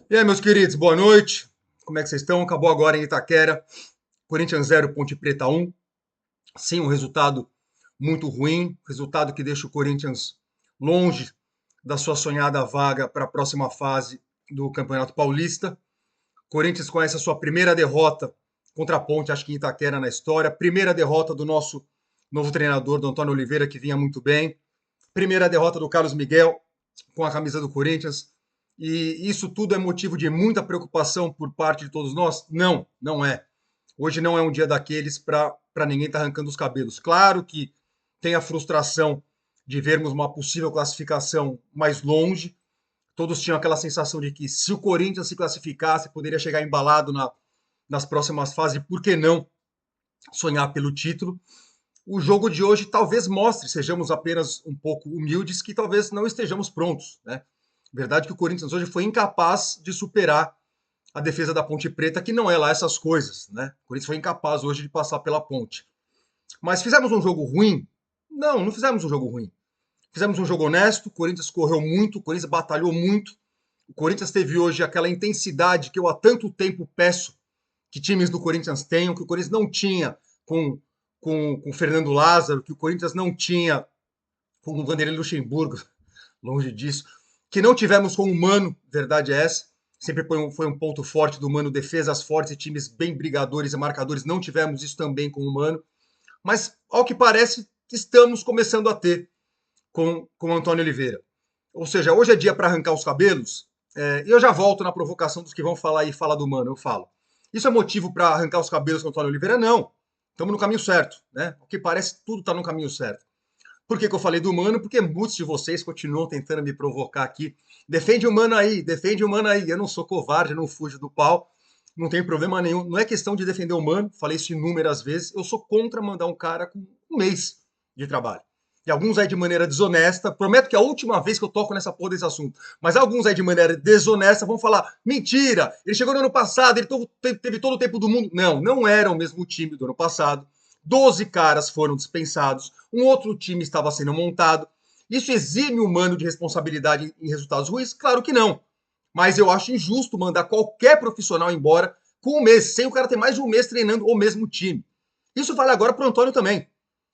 E aí, meus queridos, boa noite. Como é que vocês estão? Acabou agora em Itaquera. Corinthians 0, Ponte Preta 1. Sim, um resultado muito ruim. Resultado que deixa o Corinthians longe da sua sonhada vaga para a próxima fase do Campeonato Paulista. Corinthians com essa sua primeira derrota contra a Ponte, acho que em Itaquera na história. Primeira derrota do nosso novo treinador, do Antônio Oliveira, que vinha muito bem. Primeira derrota do Carlos Miguel com a camisa do Corinthians. E isso tudo é motivo de muita preocupação por parte de todos nós? Não, não é. Hoje não é um dia daqueles para ninguém estar arrancando os cabelos. Claro que tem a frustração de vermos uma possível classificação mais longe. Todos tinham aquela sensação de que se o Corinthians se classificasse, poderia chegar embalado nas próximas fases. Por que não sonhar pelo título? O jogo de hoje talvez mostre, sejamos apenas um pouco humildes, que talvez não estejamos prontos, né? Verdade que o Corinthians hoje foi incapaz de superar a defesa da Ponte Preta, que não é lá essas coisas, né? O Corinthians foi incapaz hoje de passar pela Ponte. Mas fizemos um jogo ruim? Não, não fizemos um jogo ruim. Fizemos um jogo honesto, o Corinthians correu muito, o Corinthians batalhou muito. O Corinthians teve hoje aquela intensidade que eu há tanto tempo peço que times do Corinthians tenham, que o Corinthians não tinha com o Fernando Lázaro, que o Corinthians não tinha com o Vanderlei Luxemburgo, longe disso, que não tivemos com o Mano, verdade é essa, sempre foi um ponto forte do Mano, defesas fortes e times bem brigadores e marcadores, não tivemos isso também com o Mano, mas ao que parece estamos começando a ter com o Antônio Oliveira. Ou seja, hoje é dia para arrancar os cabelos, e eu já volto na provocação dos que vão falar e fala do Mano, eu falo. Isso é motivo para arrancar os cabelos com o Antônio Oliveira? Não. Estamos no caminho certo, né? O que parece, tudo está no caminho certo. Por que eu falei do Mano? Porque muitos de vocês continuam tentando me provocar aqui. Defende o Mano aí, defende o Mano aí. Eu não sou covarde, não fujo do pau, não tem problema nenhum. Não é questão de defender o Mano, falei isso inúmeras vezes. Eu sou contra mandar um cara com um mês de trabalho. E alguns aí de maneira desonesta, prometo que é a última vez que eu toco nessa porra desse assunto, mas alguns aí de maneira desonesta vão falar, mentira, ele chegou no ano passado, ele teve todo o tempo do mundo. Não, não era o mesmo time do ano passado. 12 caras foram dispensados, um outro time estava sendo montado. Isso exime o Mano de responsabilidade em resultados ruins? Claro que não. Mas eu acho injusto mandar qualquer profissional embora com um mês, sem o cara ter mais de um mês treinando o mesmo time. Isso vale agora para o Antônio também.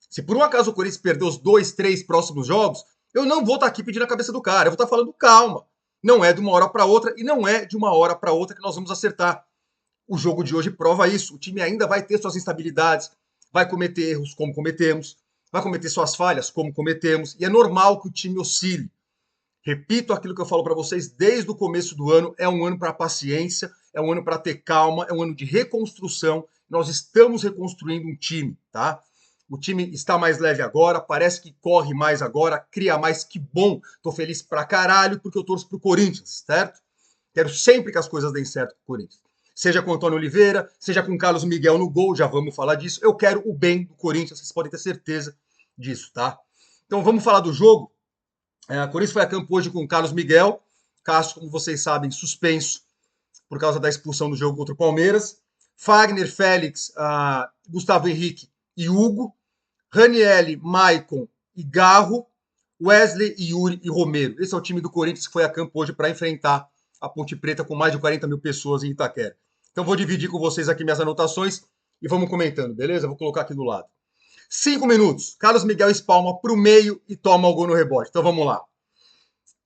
Se por um acaso o Corinthians perder os 2, 3 próximos jogos, eu não vou estar aqui pedindo a cabeça do cara. Eu vou estar falando calma. Não é de uma hora para outra e não é de uma hora para outra que nós vamos acertar. O jogo de hoje prova isso. O time ainda vai ter suas instabilidades, vai cometer erros como cometemos, vai cometer suas falhas como cometemos, e é normal que o time oscile. Repito aquilo que eu falo para vocês desde o começo do ano, é um ano para paciência, é um ano para ter calma, é um ano de reconstrução. Nós estamos reconstruindo um time, tá? O time está mais leve agora, parece que corre mais agora, cria mais, que bom. Tô feliz pra caralho porque eu torço pro Corinthians, certo? Quero sempre que as coisas deem certo pro Corinthians. Seja com o Antônio Oliveira, seja com o Carlos Miguel no gol, já vamos falar disso. Eu quero o bem do Corinthians, vocês podem ter certeza disso, tá? Então vamos falar do jogo. O Corinthians foi a campo hoje com o Carlos Miguel. Castro, como vocês sabem, suspenso por causa da expulsão do jogo contra o Palmeiras. Fagner, Félix, Gustavo Henrique e Hugo. Ranielli, Maicon e Garro. Wesley, Yuri e Romero. Esse é o time do Corinthians que foi a campo hoje para enfrentar a Ponte Preta com mais de 40 mil pessoas em Itaquera. Então vou dividir com vocês aqui minhas anotações e vamos comentando, beleza? Vou colocar aqui do lado. 5 minutos. Carlos Miguel espalma para o meio e toma o gol no rebote. Então vamos lá.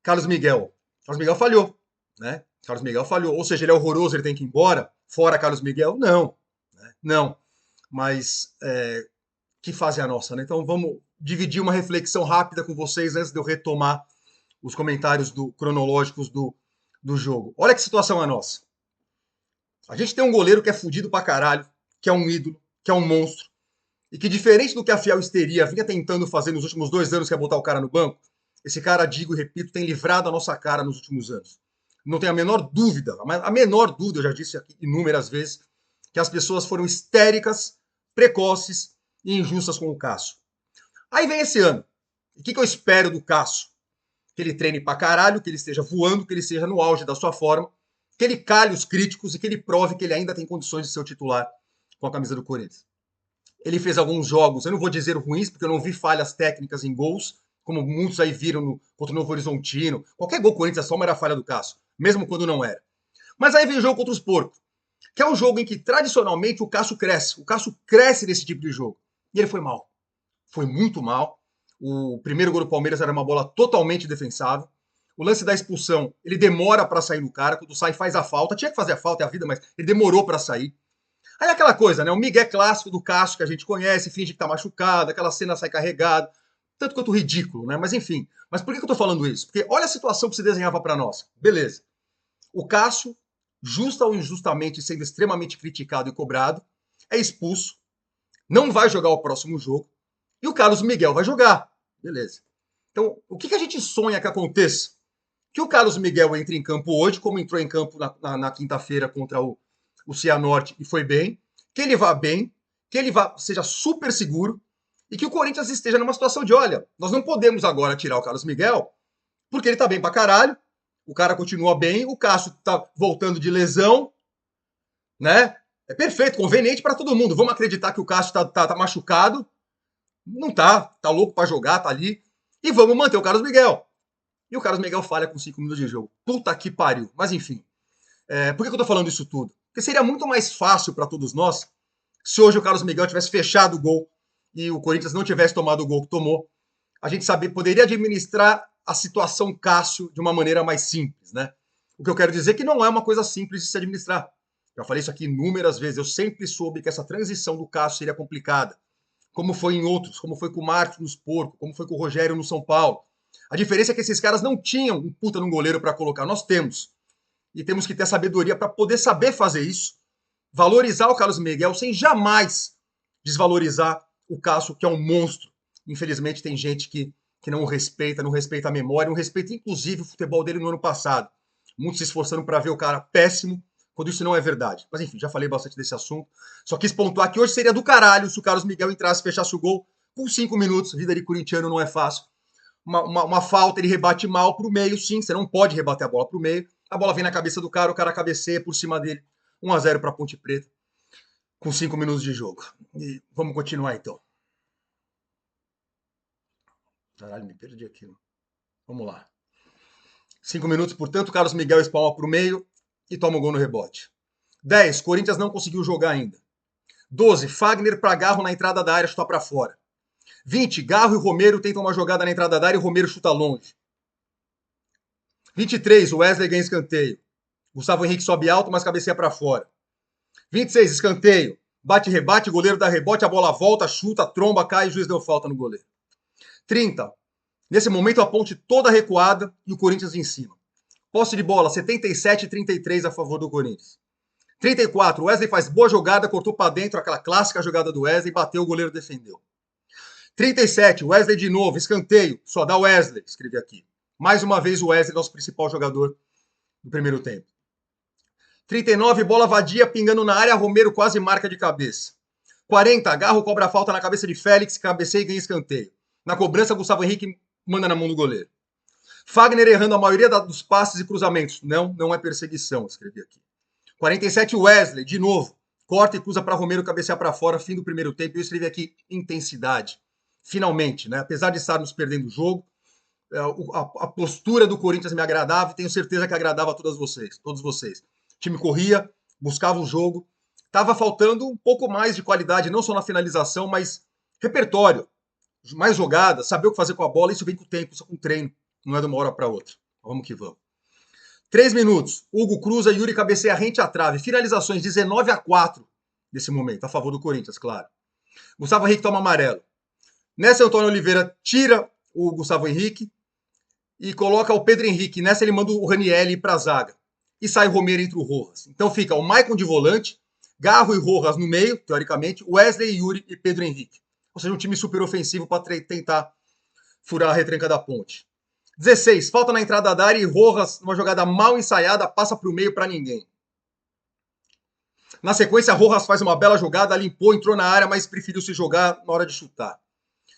Carlos Miguel. Carlos Miguel falhou, né? Carlos Miguel falhou. Ou seja, ele é horroroso, ele tem que ir embora. Fora Carlos Miguel? Não. Né? Não. Mas que fase é a nossa, né? Então vamos dividir uma reflexão rápida com vocês antes de eu retomar os comentários cronológicos do jogo. Olha que situação é a nossa. A gente tem um goleiro que é fudido pra caralho, que é um ídolo, que é um monstro, e que, diferente do que a Fiel Histeria vinha tentando fazer nos últimos 2 anos, que é botar o cara no banco, esse cara, digo e repito, tem livrado a nossa cara nos últimos anos. Não tenho a menor dúvida, a menor dúvida, eu já disse aqui inúmeras vezes, que as pessoas foram histéricas, precoces e injustas com o Cássio. Aí vem esse ano. O que eu espero do Cássio? Que ele treine pra caralho, que ele esteja voando, que ele esteja no auge da sua forma, que ele calhe os críticos e que ele prove que ele ainda tem condições de ser o titular com a camisa do Corinthians. Ele fez alguns jogos, eu não vou dizer ruins, porque eu não vi falhas técnicas em gols, como muitos aí viram contra o Novo Horizontino. Qualquer gol Corinthians só era falha do Cássio, mesmo quando não era. Mas aí vem o jogo contra os porcos, que é um jogo em que, tradicionalmente, o Cássio cresce. O Cássio cresce nesse tipo de jogo. E ele foi mal. Foi muito mal. O primeiro gol do Palmeiras era uma bola totalmente defensável. O lance da expulsão, ele demora para sair no cara. Quando sai, faz a falta. Tinha que fazer a falta, é a vida, mas ele demorou para sair. Aí aquela coisa, né? O migué clássico do Cássio que a gente conhece, finge que tá machucado, aquela cena sai carregada. Tanto quanto ridículo, né? Mas enfim. Mas por que eu tô falando isso? Porque olha a situação que se desenhava para nós. Beleza. O Cássio, justa ou injustamente sendo extremamente criticado e cobrado, é expulso, não vai jogar o próximo jogo, e o Carlos Miguel vai jogar. Beleza. Então, o que a gente sonha que aconteça? Que o Carlos Miguel entre em campo hoje, como entrou em campo na quinta-feira contra o Cianorte e foi bem, que ele vá bem, que ele seja super seguro, e que o Corinthians esteja numa situação de, olha, nós não podemos agora tirar o Carlos Miguel, porque ele tá bem pra caralho, o cara continua bem, o Cássio tá voltando de lesão, né? É perfeito, conveniente para todo mundo. Vamos acreditar que o Cássio tá machucado. Não tá louco para jogar, tá ali. E vamos manter o Carlos Miguel. E o Carlos Miguel falha com 5 minutos de jogo. Puta que pariu. Mas enfim, por que eu tô falando isso tudo? Porque seria muito mais fácil para todos nós se hoje o Carlos Miguel tivesse fechado o gol e o Corinthians não tivesse tomado o gol que tomou. A gente poderia administrar a situação Cássio de uma maneira mais simples, né? O que eu quero dizer é que não é uma coisa simples de se administrar. Já falei isso aqui inúmeras vezes. Eu sempre soube que essa transição do Cássio seria complicada. Como foi em outros, como foi com o Marcos nos Porcos, como foi com o Rogério no São Paulo. A diferença é que esses caras não tinham um puta num goleiro para colocar. Nós temos. E temos que ter sabedoria para poder saber fazer isso. Valorizar o Carlos Miguel sem jamais desvalorizar o Cássio, que é um monstro. Infelizmente tem gente que não respeita, não respeita a memória, não respeita inclusive o futebol dele no ano passado. Muitos se esforçando para ver o cara péssimo, quando isso não é verdade. Mas enfim, já falei bastante desse assunto. Só quis pontuar que hoje seria do caralho se o Carlos Miguel entrasse, fechasse o gol com 5 minutos. Vida de corintiano não é fácil. Uma falta, ele rebate mal pro meio, sim. Você não pode rebater a bola pro meio. A bola vem na cabeça do cara, o cara cabeceia por cima dele. 1-0 para Ponte Preta, com 5 minutos de jogo. E vamos continuar então. Caralho, me perdi aqui. Vamos lá. 5 minutos, portanto, Carlos Miguel espalma para o meio e toma o gol no rebote. 10, Corinthians não conseguiu jogar ainda. 12, Fagner para Garro na entrada da área, chuta para fora. 20, Garro e Romero tentam uma jogada na entrada da área e Romero chuta longe. 23, Wesley ganha escanteio. Gustavo Henrique sobe alto, mas cabeceia para fora. 26, escanteio. Bate, rebate, goleiro dá rebote, a bola volta, chuta, tromba, cai e o juiz deu falta no goleiro. 30, nesse momento, a Ponte toda recuada e o Corinthians em cima. Posse de bola, 77-33 a favor do Corinthians. 34, Wesley faz boa jogada, cortou para dentro, aquela clássica jogada do Wesley, bateu, o goleiro defendeu. 37, Wesley de novo, escanteio, só dá Wesley, escrevi aqui. Mais uma vez o Wesley, nosso principal jogador do primeiro tempo. 39, bola vadia, pingando na área, Romero quase marca de cabeça. 40, Garro cobra a falta na cabeça de Félix, cabeceia e ganha escanteio. Na cobrança, Gustavo Henrique manda na mão do goleiro. Fagner errando a maioria dos passes e cruzamentos. Não é perseguição, escrevi aqui. 47, Wesley, de novo. Corta e cruza para Romero cabecear para fora, fim do primeiro tempo. E eu escrevi aqui intensidade. Finalmente, né? Apesar de estarmos perdendo o jogo, a postura do Corinthians me agradava e tenho certeza que agradava a todos vocês. O time corria, buscava o jogo. Estava faltando um pouco mais de qualidade, não só na finalização, mas repertório. Mais jogadas, saber o que fazer com a bola. Isso vem com o tempo, isso é com o treino. Não é de uma hora para outra. Vamos que vamos. 3 minutos. Hugo cruza, Yuri cabeceia rente à trave. Finalizações 19-4 nesse momento, a favor do Corinthians, claro. Gustavo Henrique toma amarelo. Nessa, Antônio Oliveira tira o Gustavo Henrique e coloca o Pedro Henrique. Nessa, ele manda o Ranieri para a zaga. E sai Romero entre o Rojas. Então fica o Maicon de volante, Garro e Rojas no meio, teoricamente, Wesley, Yuri e Pedro Henrique. Ou seja, um time super ofensivo para tentar furar a retranca da Ponte. 16, falta na entrada da área e Rojas, numa jogada mal ensaiada, passa para o meio para ninguém. Na sequência, Rojas faz uma bela jogada, limpou, entrou na área, mas preferiu se jogar na hora de chutar.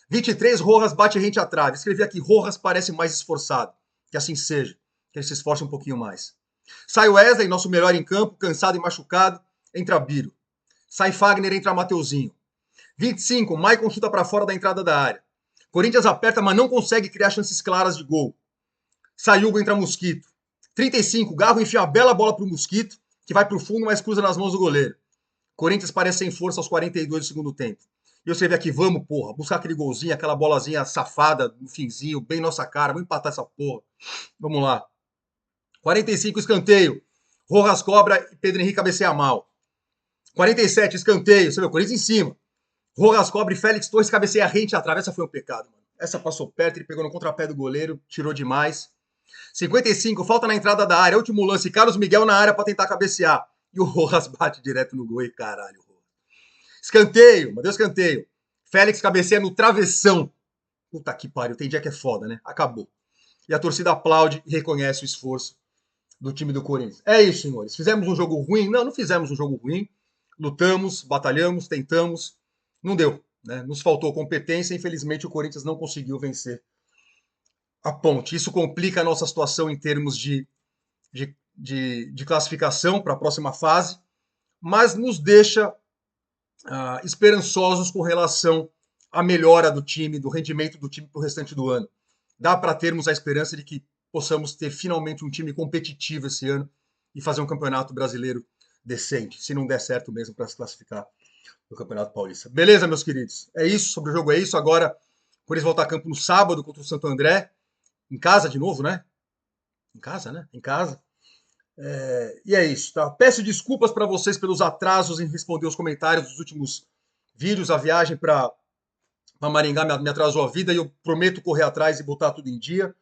23, Rojas bate rente à trave. Escrevi aqui, Rojas parece mais esforçado. Que assim seja, que ele se esforce um pouquinho mais. Sai Wesley, nosso melhor em campo, cansado e machucado, entra Biro. Sai Fagner, entra Mateuzinho. 25, Maicon chuta para fora da entrada da área. Corinthians aperta, mas não consegue criar chances claras de gol. Sai Hugo, entra Mosquito. 35, Garro enfia uma bela bola pro Mosquito, que vai pro fundo, mas cruza nas mãos do goleiro. Corinthians parece sem força aos 42 do segundo tempo. E eu escrevi aqui, vamos, porra, buscar aquele golzinho, aquela bolazinha safada no finzinho, bem nossa cara, vamos empatar essa porra. Vamos lá. 45, escanteio. Rojas cobra e Pedro Henrique cabeceia mal. 47, escanteio. Você vê o Corinthians em cima. Rojas cobra e Félix Torres cabeceia rente à trave. Essa foi um pecado, mano. Essa passou perto, ele pegou no contrapé do goleiro, tirou demais. 55, falta na entrada da área. Último lance, Carlos Miguel na área pra tentar cabecear. E o Rojas bate direto no gol. E caralho, escanteio, mandou escanteio. Félix cabeceia no travessão. Puta que pariu, tem dia que é foda, né? Acabou. E a torcida aplaude e reconhece o esforço do time do Corinthians. É isso, senhores. Fizemos um jogo ruim? Não, não fizemos um jogo ruim. Lutamos, batalhamos, tentamos. Não deu, né? Nos faltou competência. Infelizmente, o Corinthians não conseguiu vencer a Ponte. Isso complica a nossa situação em termos de classificação para a próxima fase, mas nos deixa esperançosos com relação à melhora do time, do rendimento do time para o restante do ano. Dá para termos a esperança de que possamos ter finalmente um time competitivo esse ano e fazer um campeonato brasileiro decente, se não der certo mesmo para se classificar no Campeonato Paulista. Beleza, meus queridos? É isso, sobre o jogo é isso. Agora, por eles voltar a campo no sábado contra o Santo André, em casa de novo, né? Em casa, né? Em casa. E é isso, tá? Peço desculpas para vocês pelos atrasos em responder os comentários dos últimos vídeos. A viagem para Maringá me atrasou a vida e eu prometo correr atrás e botar tudo em dia.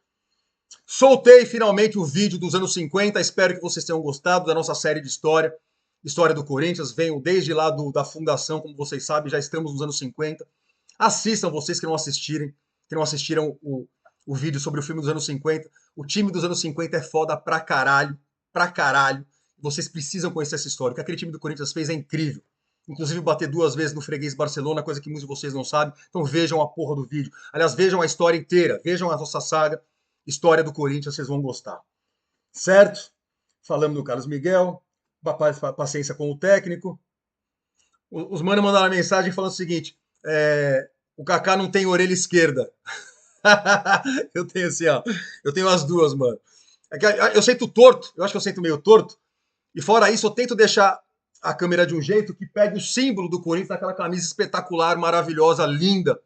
Soltei finalmente o vídeo dos anos 50. Espero que vocês tenham gostado da nossa série de história do Corinthians. Venho desde lá da fundação, como vocês sabem, já estamos nos anos 50. Assistam vocês que não assistiram o vídeo sobre o filme dos anos 50. O time dos anos 50 é foda pra caralho. Pra caralho. Vocês precisam conhecer essa história. O que aquele time do Corinthians fez é incrível. Inclusive bater 2 vezes no freguês Barcelona, coisa que muitos de vocês não sabem. Então vejam a porra do vídeo. Aliás, vejam a história inteira. Vejam a nossa saga. História do Corinthians, vocês vão gostar. Certo? Falamos do Carlos Miguel. Paciência com o técnico. Os manos mandaram uma mensagem falando o seguinte. O Kaká não tem orelha esquerda. Eu tenho assim, ó. Eu tenho as duas, mano. Eu sento torto, eu acho que eu sento meio torto. E fora isso, eu tento deixar a câmera de um jeito que pegue o símbolo do Corinthians naquela camisa espetacular, maravilhosa, linda.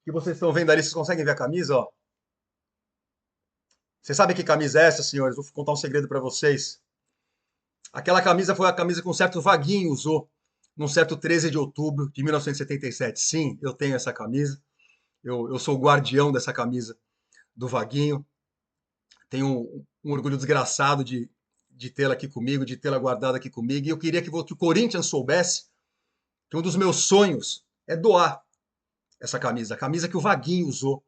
Que vocês estão vendo ali, vocês conseguem ver a camisa, ó. Vocês sabem que camisa é essa, senhores? Vou contar um segredo para vocês. Aquela camisa foi a camisa que um certo Vaguinho usou num certo 13 de outubro de 1977. Sim, eu tenho essa camisa. Eu sou o guardião dessa camisa do Vaguinho. Tenho um orgulho desgraçado de tê-la aqui comigo, de tê-la guardada aqui comigo. E eu queria que o Corinthians soubesse que um dos meus sonhos é doar essa camisa. A camisa que o Vaguinho usou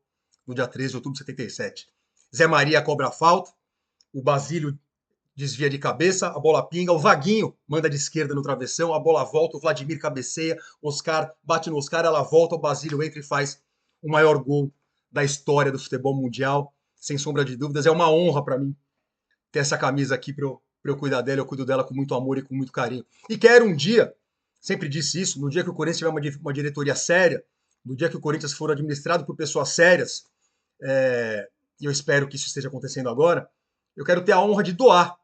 no dia 13 de outubro de 77. Zé Maria cobra a falta, o Basílio desvia de cabeça, a bola pinga, o Vaguinho manda de esquerda no travessão, a bola volta, o Vladimir cabeceia, Oscar bate no Oscar, ela volta, o Basílio entra e faz o maior gol da história do futebol mundial, sem sombra de dúvidas. É uma honra para mim ter essa camisa aqui para eu cuidar dela. Eu cuido dela com muito amor e com muito carinho. E quero um dia, sempre disse isso, no dia que o Corinthians tiver uma diretoria séria, no dia que o Corinthians for administrado por pessoas sérias, e eu espero que isso esteja acontecendo agora, eu quero ter a honra de doar.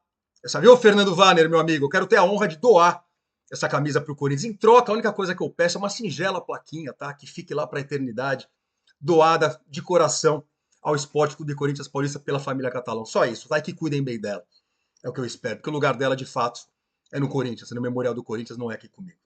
Viu, Fernando Vanner, meu amigo? Eu quero ter a honra de doar essa camisa para o Corinthians. Em troca, a única coisa que eu peço é uma singela plaquinha, tá? Que fique lá para a eternidade, doada de coração ao Esporte Clube Corinthians Paulista pela família Catalão. Só isso, tá? E que cuidem bem dela. É o que eu espero, porque o lugar dela, de fato, é no Corinthians. No Memorial do Corinthians, não é aqui comigo.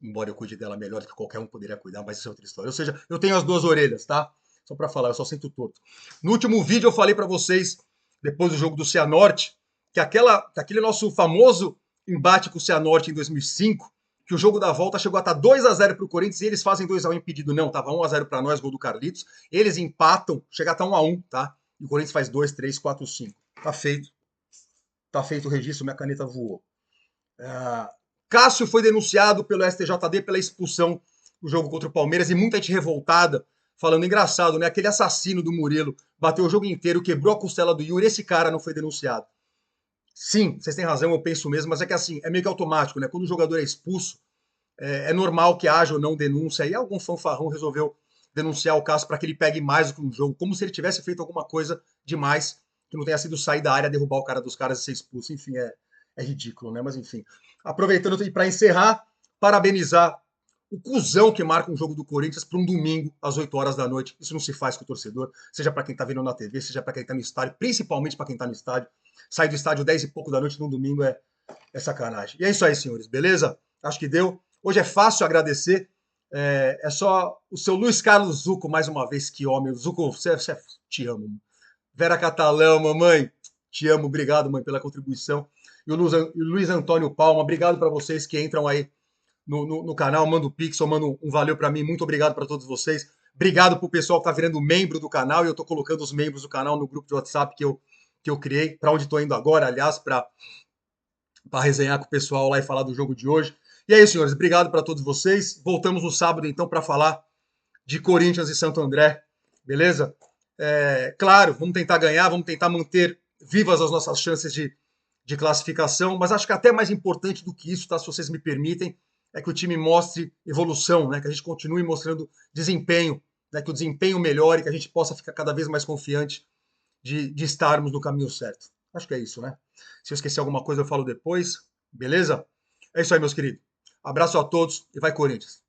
Embora eu cuide dela melhor do que qualquer um poderia cuidar, mas isso é outra história. Ou seja, eu tenho as duas orelhas, tá? Só para falar, eu só sinto torto. No último vídeo eu falei para vocês, depois do jogo do Cianorte, que aquele nosso famoso embate com o Cianorte em 2005, que o jogo da volta chegou a estar 2-0 para o Corinthians e eles fazem 2-1 impedido. Não, tava 1-0 para nós, gol do Carlitos. Eles empatam, chega a estar 1-1, tá? E o Corinthians faz 2, 3, 4, 5. Tá feito. Tá feito o registro, minha caneta voou. Cássio foi denunciado pelo STJD pela expulsão do jogo contra o Palmeiras e muita gente revoltada, falando engraçado, né? Aquele assassino do Murilo bateu o jogo inteiro, quebrou a costela do Yuri, esse cara não foi denunciado. Sim, vocês têm razão, eu penso mesmo, mas é que assim, é meio que automático, né? Quando o jogador é expulso, é normal que haja ou não denúncia, e algum fanfarrão resolveu denunciar o Cássio para que ele pegue mais do que um jogo, como se ele tivesse feito alguma coisa demais que não tenha sido sair da área, derrubar o cara dos caras e ser expulso. Enfim, é ridículo, né? Mas enfim. Aproveitando e para encerrar, parabenizar o cuzão que marca um jogo do Corinthians para um domingo às 8 horas da noite. Isso não se faz com o torcedor, seja para quem está vendo na TV, seja para quem está no estádio, principalmente para quem está no estádio. Sair do estádio 10 e pouco da noite num domingo é sacanagem. E é isso aí, senhores, beleza? Acho que deu. Hoje é fácil agradecer. É só o seu Luiz Carlos Zuco, mais uma vez, que homem. Zuco, te amo. Vera Catalão, mamãe, te amo. Obrigado, mãe, pela contribuição. E o Luiz Antônio Palma, obrigado para vocês que entram aí no canal, manda o Pix, ou manda um valeu para mim. Muito obrigado para todos vocês. Obrigado para o pessoal que está virando membro do canal. E eu estou colocando os membros do canal no grupo de WhatsApp que eu criei, para onde estou indo agora, aliás, para resenhar com o pessoal lá e falar do jogo de hoje. E é isso, senhores. Obrigado para todos vocês. Voltamos no sábado, então, para falar de Corinthians e Santo André. Beleza? Claro, vamos tentar ganhar, vamos tentar manter vivas as nossas chances de classificação, mas acho que até mais importante do que isso, tá? Se vocês me permitem, é que o time mostre evolução, né? Que a gente continue mostrando desempenho, né? Que o desempenho melhore, que a gente possa ficar cada vez mais confiante de estarmos no caminho certo. Acho que é isso, né? Se eu esquecer alguma coisa, eu falo depois. Beleza? É isso aí, meus queridos. Abraço a todos e vai, Corinthians!